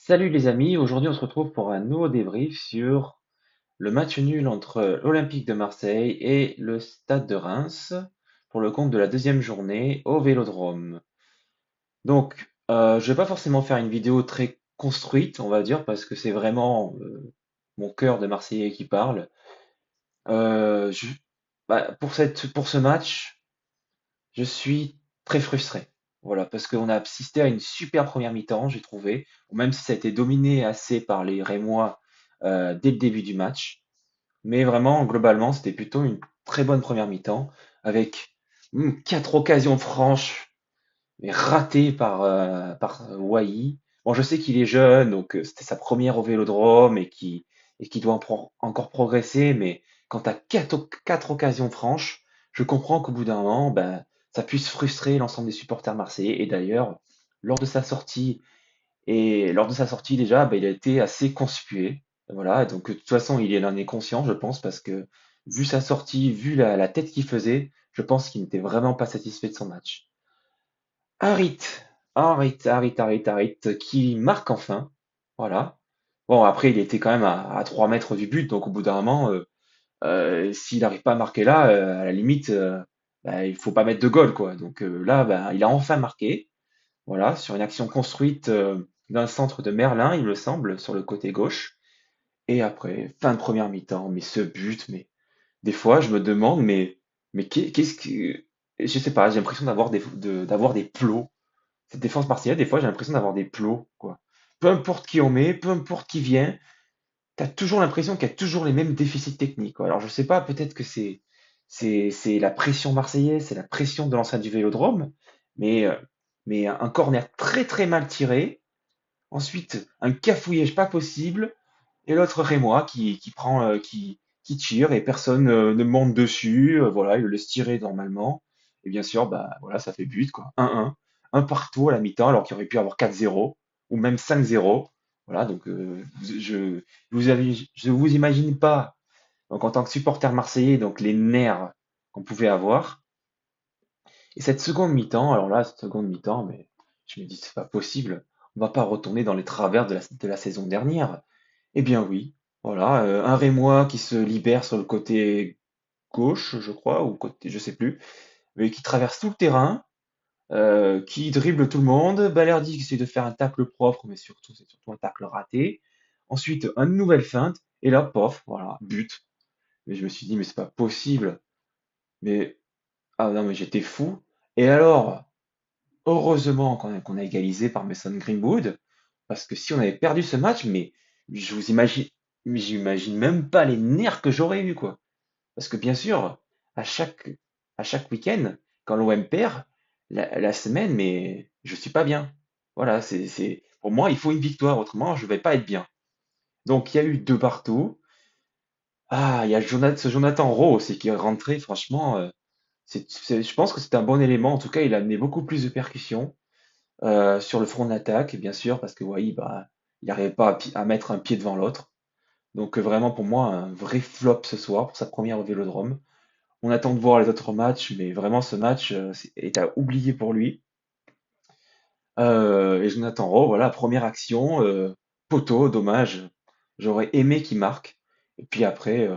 Salut les amis, aujourd'hui on se retrouve pour un nouveau débrief sur le match nul entre l'Olympique de Marseille et le Stade de Reims pour le compte de la deuxième journée au Vélodrome. Donc, je vais pas forcément faire une vidéo très construite, on va dire, parce que c'est vraiment mon cœur de Marseillais qui parle. Euh, je- pour ce match, je suis très frustré. Voilà, parce qu'on a assisté à une super première mi-temps, j'ai trouvé, même si ça a été dominé assez par les Rémois dès le début du match. Mais vraiment, globalement, c'était plutôt une très bonne première mi-temps, avec quatre occasions franches, mais ratées par Wai. Bon, je sais qu'il est jeune, donc c'était sa première au Vélodrome et qui doit encore progresser, mais quand tu as quatre occasions franches, je comprends qu'au bout d'un moment, ben, ça puisse frustrer l'ensemble des supporters marseillais. Et d'ailleurs, lors de sa sortie, lors de sa sortie déjà, ben, il a été assez conspué. Voilà, donc de toute façon, il en est conscient, je pense, parce que vu sa sortie, vu la tête qu'il faisait, je pense qu'il n'était vraiment pas satisfait de son match. Harit, Harit, qui marque enfin. Voilà. Bon, après, il était quand même à 3 mètres du but, donc au bout d'un moment, s'il n'arrive pas à marquer là, à la limite, bah, il faut pas mettre de goal, quoi. Donc là, bah, il a enfin marqué. Voilà, sur une action construite d'un centre de Merlin, il me semble, sur le côté gauche. Et après, fin de première mi-temps, mais ce but, mais des fois, je me demande, mais qu'est-ce que. Je sais pas, j'ai l'impression d'avoir des plots. Cette défense partielle, des fois, j'ai l'impression d'avoir des plots, quoi. Peu importe qui on met, peu importe qui vient, t'as toujours l'impression qu'il y a toujours les mêmes déficits techniques, quoi. Alors, je sais pas, peut-être que c'est la pression marseillaise, c'est la pression de l'enceinte du Vélodrome, mais, euh, mais un corner très très mal tiré, ensuite un cafouillage pas possible, et l'autre Rémois qui tire et personne ne monte dessus, voilà, il le laisse tirer normalement. Et bien sûr, bah voilà, ça fait but, quoi. 1-1, un partout à la mi-temps, alors qu'il aurait pu avoir 4-0 ou même 5-0. Voilà, donc je vous imagine pas, donc en tant que supporter marseillais, donc les nerfs qu'on pouvait avoir. Et cette seconde mi-temps, alors là, cette seconde mi-temps, mais je me dis, c'est pas possible. On va pas retourner dans les travers de la saison dernière. Eh bien oui, voilà, un Rémois qui se libère sur le côté gauche, je crois, ou côté, je sais plus, mais qui traverse tout le terrain, qui dribble tout le monde. Balerdi qui essaie de faire un tacle propre, mais surtout, c'est surtout un tacle raté. Ensuite, une nouvelle feinte, et là, pof, voilà, but. Mais je me suis dit, mais c'est pas possible. Mais, ah non, mais j'étais fou. Et alors, heureusement qu'on a égalisé par Mason Greenwood, parce que si on avait perdu ce match, mais je vous imagine, mais j'imagine même pas les nerfs que j'aurais eu, quoi. Parce que bien sûr, à chaque, à chaque week-end, quand l'OM perd, la semaine, mais je suis pas bien. Voilà, pour moi, il faut une victoire, autrement, je vais pas être bien. Donc, il y a eu deux partout. Ah, il y a ce Jonathan Rowe aussi qui est rentré, franchement, je pense que c'est un bon élément. En tout cas, il a amené beaucoup plus de percussions. Sur le front d'attaque, bien sûr, parce que Wai, bah, il n'arrivait pas à mettre un pied devant l'autre. Donc vraiment pour moi un vrai flop ce soir pour sa première au Vélodrome. On attend de voir les autres matchs, mais vraiment ce match est à oublier pour lui. Et Jonathan Rowe, voilà, première action, poteau, dommage. J'aurais aimé qu'il marque. Et puis après,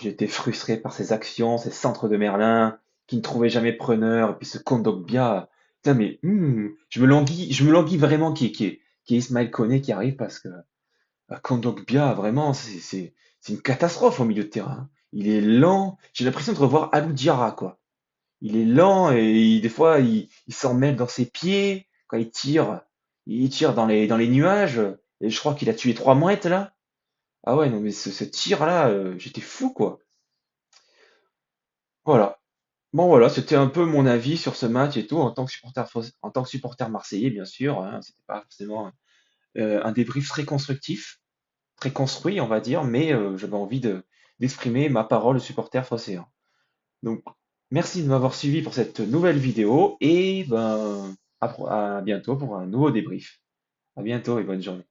j'étais frustré par ses actions, ses centres de Merlin, qui ne trouvaient jamais preneur, et puis ce Kondogbia. Putain, mais je me languis vraiment qu'il y ait Ismaël Koné qui arrive parce que Kondogbia, vraiment, c'est une catastrophe au milieu de terrain. Il est lent. J'ai l'impression de revoir Alou Diarra, quoi. Il est lent et des fois, il s'en mêle dans ses pieds quand il tire dans les nuages. Et je crois qu'il a tué 3 mouettes, là. Ah ouais, non, mais ce tir-là, j'étais fou, quoi. Voilà. Bon voilà, c'était un peu mon avis sur ce match et tout, en tant que supporter marseillais, bien sûr, hein, c'était pas forcément un débrief très constructif, très construit, on va dire, mais j'avais envie d'exprimer ma parole de supporter phocéen. Donc, merci de m'avoir suivi pour cette nouvelle vidéo et ben, à bientôt pour un nouveau débrief. À bientôt et bonne journée.